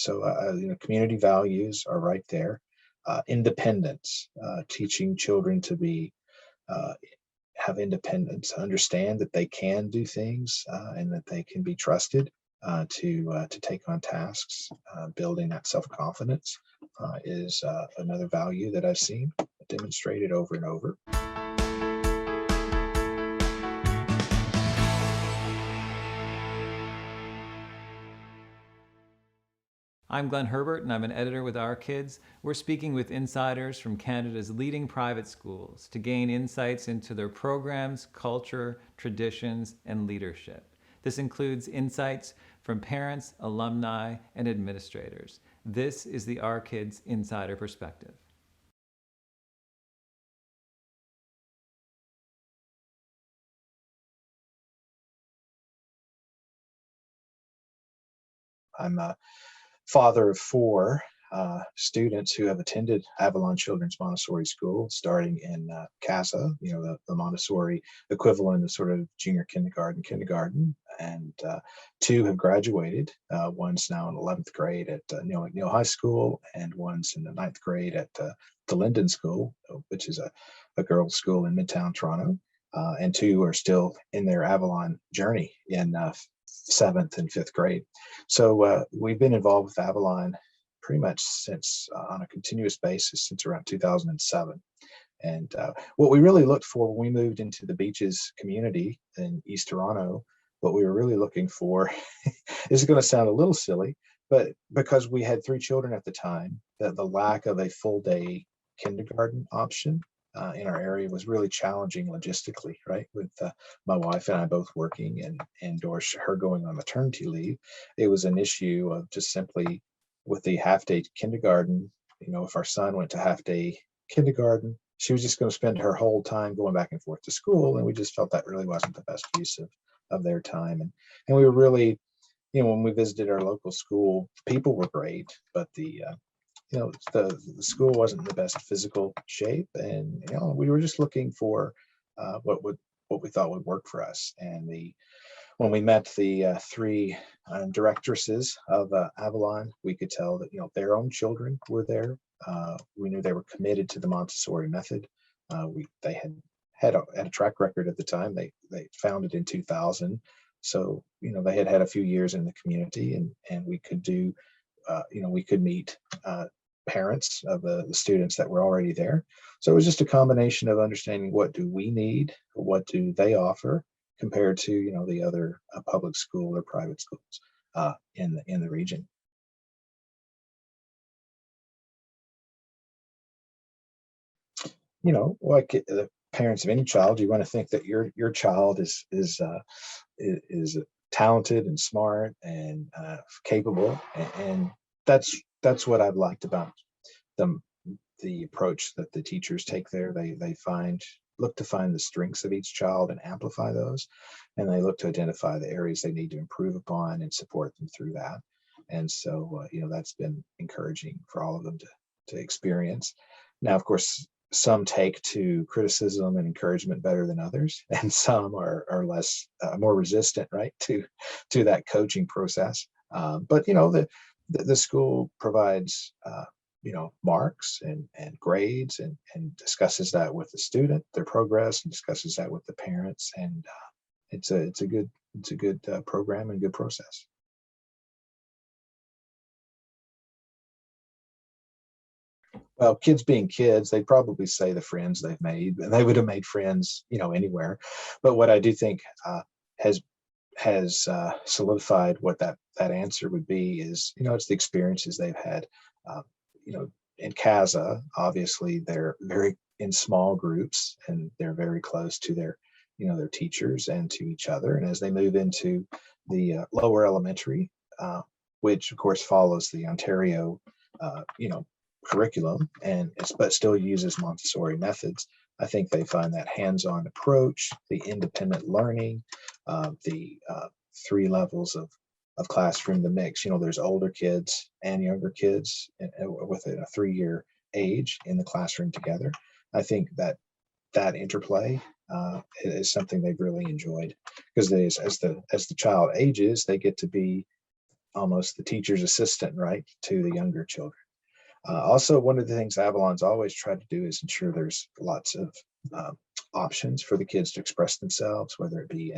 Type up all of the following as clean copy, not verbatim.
So, community values are right there. Independence, teaching children to be have independence, understand that they can do things and that they can be trusted to take on tasks. Building that self-confidence is another value that I've seen demonstrated over and over. I'm Glenn Herbert, and I'm an editor with Our Kids. We're speaking with insiders from Canada's leading private schools to gain insights into their programs, culture, traditions, and leadership. This includes insights from parents, alumni, and administrators. This is the Our Kids Insider Perspective. I'm a father of four students who have attended Avalon Children's Montessori School, starting in CASA, the Montessori equivalent of sort of junior kindergarten, and two have graduated. One's now in 11th grade at Neil McNeil High School, and one's in the 9th grade at the Linden School, which is a girls' school in Midtown Toronto, and two are still in their Avalon journey in 7th and 5th grade. So we've been involved with Avalon pretty much since on a continuous basis since around 2007. And what we really looked for when we moved into the Beaches community in East Toronto, what we were really looking for is going to sound a little silly, but because we had 3 children at the time, that the lack of a full day kindergarten option in our area was really challenging logistically, right? With my wife and I both working and or her going on maternity leave, it was an issue of just simply with the half day kindergarten. If our son went to half day kindergarten, she was just going to spend her whole time going back and forth to school, and we just felt that really wasn't the best use of their time. And we were really, when we visited our local school, people were great, but the school wasn't in the best physical shape, and we were just looking for what we thought would work for us. And when we met the 3 directresses of Avalon, we could tell that their own children were there. We knew they were committed to the Montessori method. They had a track record at the time. They founded in 2000, so they had a few years in the community, and we could do we could meet parents of the students that were already there. So it was just a combination of understanding what do we need, what do they offer, compared to the other public school or private schools in the region. Like the parents of any child, you want to think that your child is talented and smart and capable, and that's what I've liked about the approach that the teachers take there. They look to find the strengths of each child and amplify those, and they look to identify the areas they need to improve upon and support them through that. And so that's been encouraging for all of them to experience. Now, of course, some take to criticism and encouragement better than others, and some are less more resistant, right, to that coaching process. But the school provides marks and grades, and discusses that with the student, their progress, and discusses that with the parents, and it's a good program and good process. Well, kids being kids, they probably say the friends they've made, and they would have made friends anywhere. But what I do think has solidified what that answer would be is it's the experiences they've had. In CASA, obviously they're very in small groups, and they're very close to their teachers and to each other. And as they move into the lower elementary, which of course follows the Ontario curriculum, but still uses Montessori methods, I think they find that hands-on approach, the independent learning, the 3 levels of classroom, the mix. There's older kids and younger kids within a 3-year age in the classroom together. I think that interplay is something they've really enjoyed, because as the child ages, they get to be almost the teacher's assistant, right, to the younger children. Also, one of the things Avalon's always tried to do is ensure there's lots of um, options for the kids to express themselves, whether it be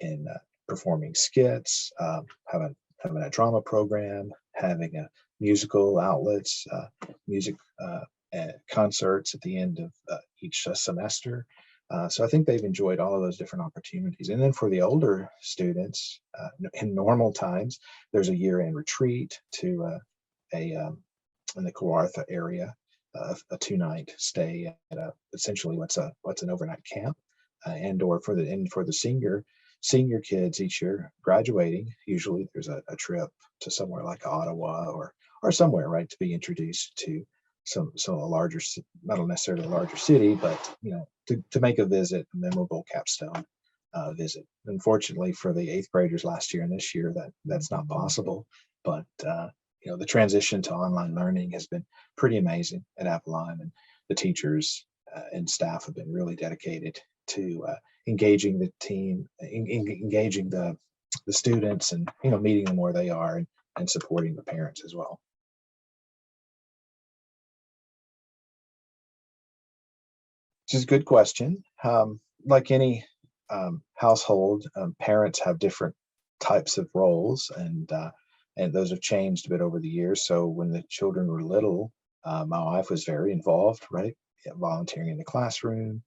in performing skits, having a drama program, having a musical outlets, music concerts at the end of each semester. So I think they've enjoyed all of those different opportunities. And then for the older students, in normal times, there's a year-end retreat to a in the Kawartha area, a 2-night stay at essentially what's an overnight camp, and or for the senior kids each year graduating. Usually there's a trip to somewhere like Ottawa or somewhere, right, to be introduced to some a larger, not necessarily a larger city, but to make a visit, a memorable capstone visit. Unfortunately for the eighth graders last year and this year, that's not possible. But the transition to online learning has been pretty amazing at Avalon, and the teachers and staff have been really dedicated to engaging the team, engaging the students, and meeting them where they are, and supporting the parents as well. Which is a good question. Like any household, parents have different types of roles, and those have changed a bit over the years. So when the children were little, my wife was very involved, right? Yeah, volunteering in the classroom.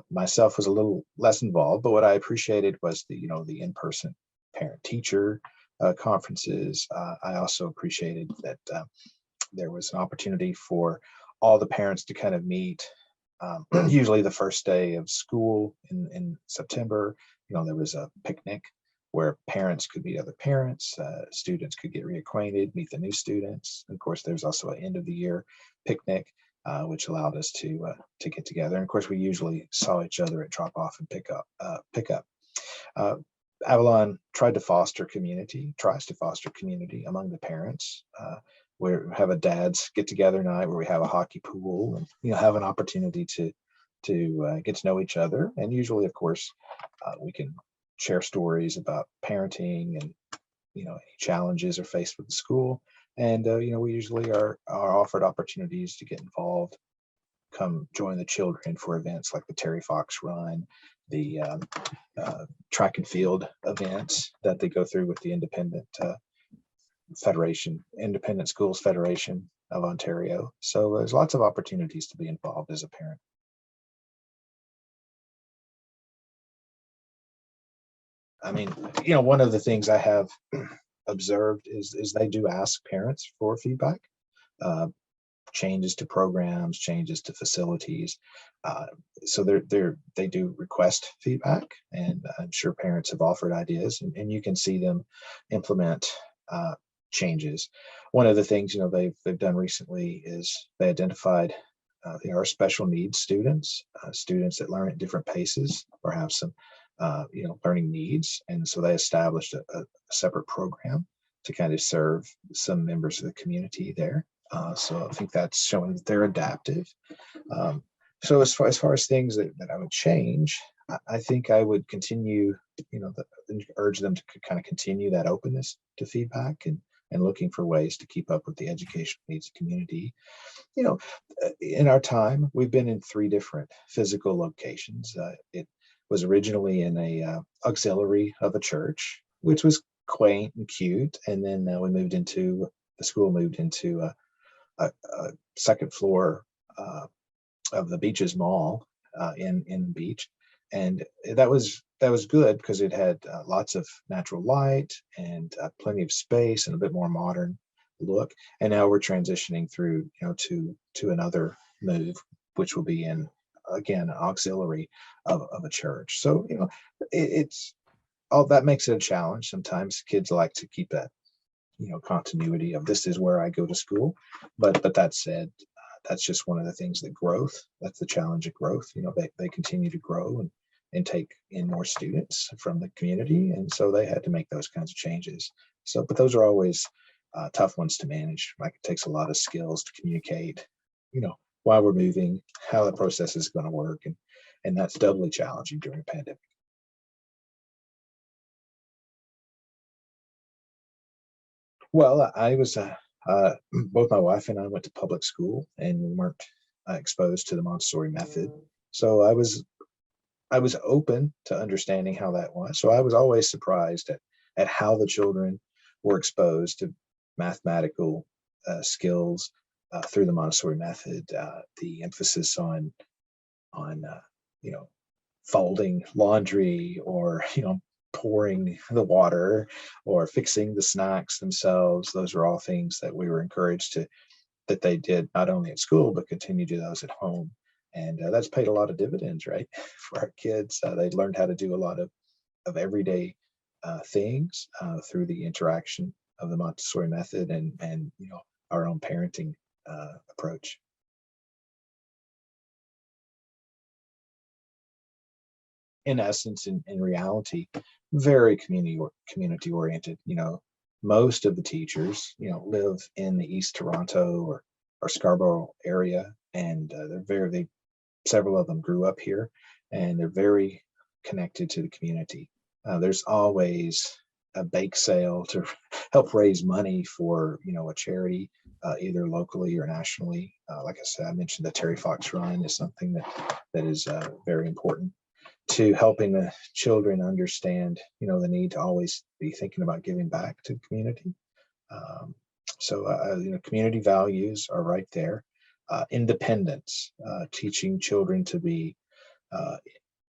Myself was a little less involved, but what I appreciated was the in-person parent-teacher conferences. I also appreciated that there was an opportunity for all the parents to kind of meet. Usually the first day of school in September, there was a picnic where parents could meet other parents, students could get reacquainted, meet the new students. And of course, there's also an end of the year picnic, which allowed us to get together. And of course, we usually saw each other at drop off and pick up. Uh, Avalon tries to foster community among the parents. We have a dad's get together night where we have a hockey pool, and have an opportunity to get to know each other. And usually, of course, we can share stories about parenting and any challenges are faced with the school. And we usually are offered opportunities to get involved, come join the children for events like the Terry Fox Run, the track and field events that they go through with the Independent Schools Federation of Ontario. So there's lots of opportunities to be involved as a parent. I mean, one of the things I have observed is they do ask parents for feedback, uh, changes to programs, changes to facilities. So they do request feedback, and I'm sure parents have offered ideas, and you can see them implement changes. One of the things they've done recently is they identified there are special needs students, students that learn at different paces or have some learning needs, and so they established a separate program to kind of serve some members of the community there. So I think that's showing that they're adaptive. So as far as things that I would change, I think I would continue, urge them to kind of continue that openness to feedback, and looking for ways to keep up with the educational needs of the community. In our time, we've been in 3 different physical locations. It was originally in a auxiliary of a church, which was quaint and cute, and then the school moved into a second floor of the Beaches Mall in Beach, and that was good because it had lots of natural light and plenty of space and a bit more modern look. And now we're transitioning through to another move, which will be in again an auxiliary of a church. So it's all that makes it a challenge. Sometimes kids like to keep that continuity of this is where I go to school, but that said, that's just one of the things that's the challenge of growth. They continue to grow and take in more students from the community, and so they had to make those kinds of changes. So but those are always tough ones to manage. Like, it takes a lot of skills to communicate why we're moving, how the process is going to work, and that's doubly challenging during a pandemic. Well, I was both my wife and I went to public school, and we weren't exposed to the Montessori method. So I was open to understanding how that was. So I was always surprised at how the children were exposed to mathematical skills through the Montessori method. The emphasis on you know folding laundry, or pouring the water, or fixing the snacks themselves. Those are all things that we were encouraged to that they did not only at school but continue to do those at home. And that's paid a lot of dividends, right? For our kids. They learned how to do a lot of everyday things through the interaction of the Montessori method, and our own parenting approach. In essence, in reality, very community oriented. Most of the teachers live in the East Toronto or Scarborough area, and they several of them grew up here, and they're very connected to the community. There's always a bake sale to help raise money for a charity, either locally or nationally. Like I said, I mentioned the Terry Fox Run is something that is very important to helping the children understand the need to always be thinking about giving back to the community. Um, so community values are right there. Independence, teaching children to be uh,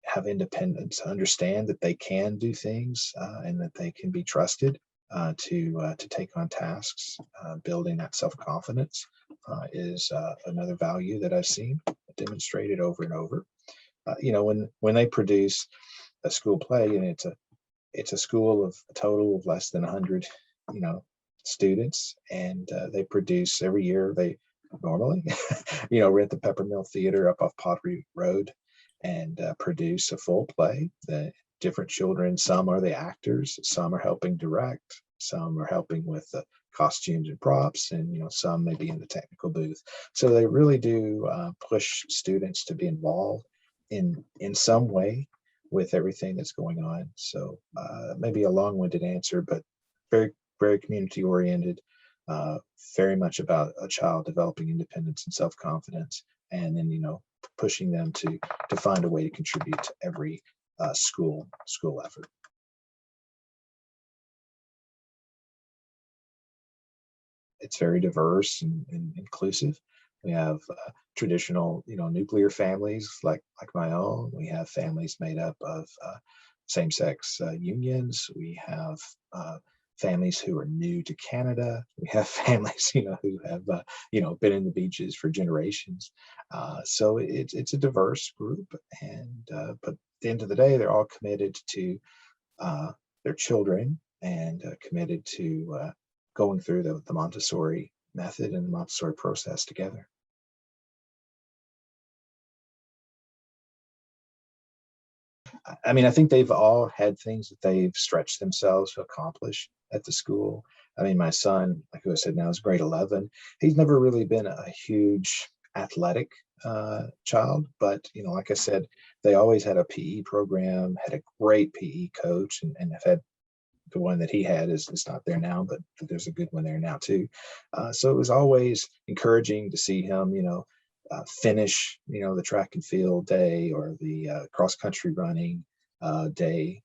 have independence, understand that they can do things, and that they can be trusted to take on tasks. Building that self confidence is another value that I've seen demonstrated over and over. When they produce a school play, and it's a school of a total of less than 100 you know students, and they produce every year. They normally rent the Peppermill Theater up off Pottery Road, and produce a full play. The different children, some are the actors, some are helping direct, some are helping with the costumes and props, and some may be in the technical booth. So they really do push students to be involved in some way with everything that's going on. So maybe a long-winded answer, but very, very community oriented, uh, very much about a child developing independence and self-confidence, and then pushing them to find a way to contribute to every school effort. It's very diverse and inclusive. We have traditional, nuclear families like my own. We have families made up of same-sex unions. We have families who are new to Canada. We have families, who have been in the beaches for generations. So it's a diverse group, and but at the end of the day, they're all committed to uh, their children, and committed to going through the Montessori method and the Montessori process together. I mean, I think they've all had things that they've stretched themselves to accomplish at the school. I mean, my son, like who I said now is grade 11. He's never really been a huge athletic child, but like I said, they always had a PE program, had a great PE coach, and have had the one that he had is not there now, but there's a good one there now too. So it was always encouraging to see him, finish, the track and field day, or the cross country running day.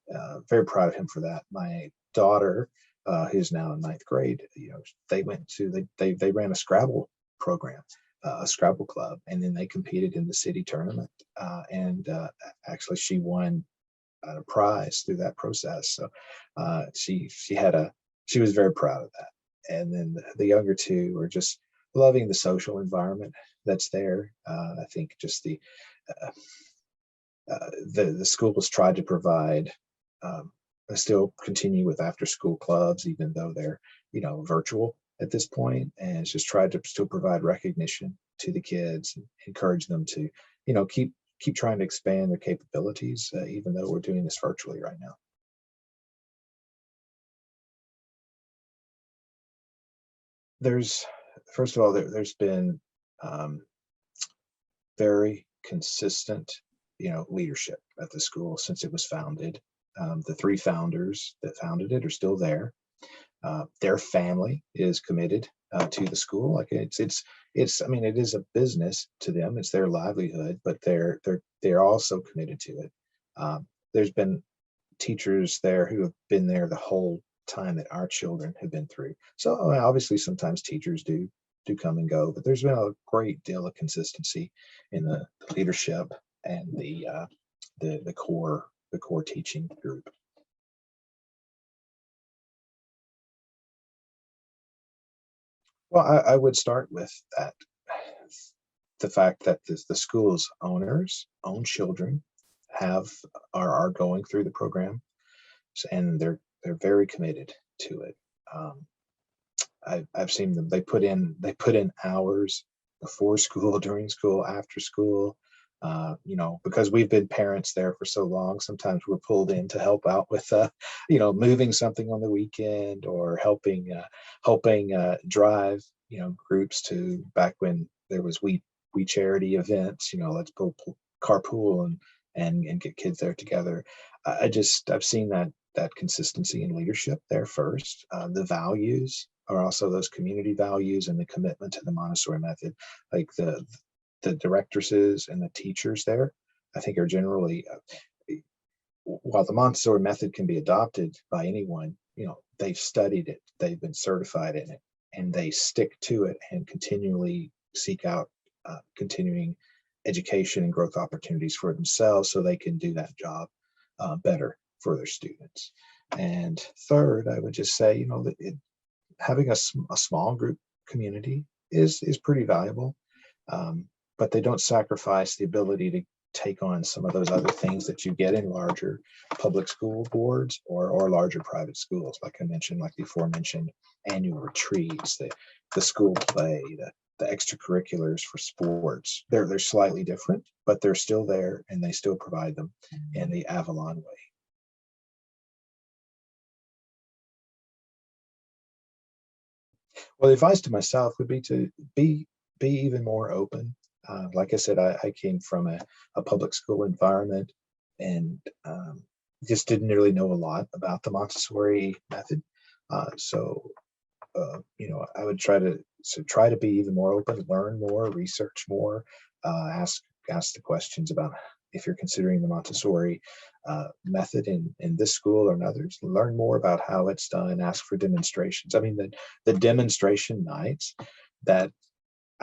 Very proud of him for that. My daughter, who's now in ninth grade, they went to they ran a Scrabble program. A Scrabble club, and then they competed in the city tournament, and actually she won a prize through that process. So she was very proud of that. And then the younger two are just loving the social environment that's there. I think just uh, the school has tried to provide. Um, Still continue with after school clubs, even though they're virtual at this point, and it's just tried to still provide recognition to the kids, and encourage them to keep trying to expand their capabilities, even though we're doing this virtually right now. There's First of all, there's been um, very consistent, leadership at the school since it was founded. The three founders that founded it are still there. Their family is committed to the school. Like it's. I mean, it is a business to them. It's their livelihood, but they're also committed to it. There's been teachers there who have been there the whole time that our children have been through. So obviously, sometimes teachers do come and go, but there's been a great deal of consistency in the leadership and the core teaching group. Well, I would start with that the fact that the school's owners own children have are going through the program, and they're very committed to it. Um, I've seen them. They put in hours before school, during school, after school. Because we've been parents there for so long, sometimes we're pulled in to help out with, moving something on the weekend or helping drive, groups to back when there was we charity events. Let's carpool and get kids there together. I've seen that consistency in leadership there first. The values are also those community values and the commitment to the Montessori method, like the directresses and the teachers there, I think are generally, while the Montessori method can be adopted by anyone, they've studied it, they've been certified in it, and they stick to it and continually seek out continuing education and growth opportunities for themselves so they can do that job better for their students. And third, I would just say, having a small group community is pretty valuable, but they don't sacrifice the ability to take on some of those other things that you get in larger public school boards or larger private schools, like I mentioned, like the aforementioned annual retreats, the school play, the extracurriculars for sports. They're slightly different, but they're still there and they still provide them in the Avalon way. Well, the advice to myself would be to be even more open. Like I said, I came from a public school environment and just didn't really know a lot about the Montessori method. So I would try to be even more open, learn more, research more, ask the questions about if you're considering the Montessori method in this school or in others. Learn more about how it's done. Ask for demonstrations. I mean, the demonstration nights that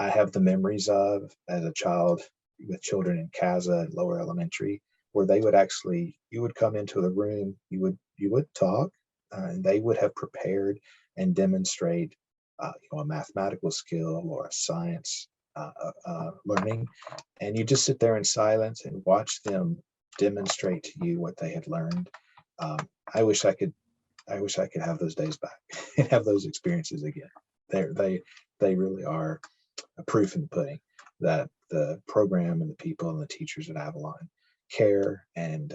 I have the memories of as a child with children in CASA and lower elementary, where they would actually, you would come into the room, you would talk, and they would have prepared and demonstrate, a mathematical skill or a science learning, and you just sit there in silence and watch them demonstrate to you what they had learned. Um, I wish I could. I wish I could have those days back and have those experiences again. They really are a proof in the pudding that the program and the people and the teachers at Avalon care and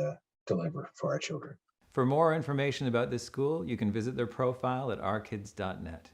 deliver for our children. For more information about this school, you can visit their profile at ourkids.net.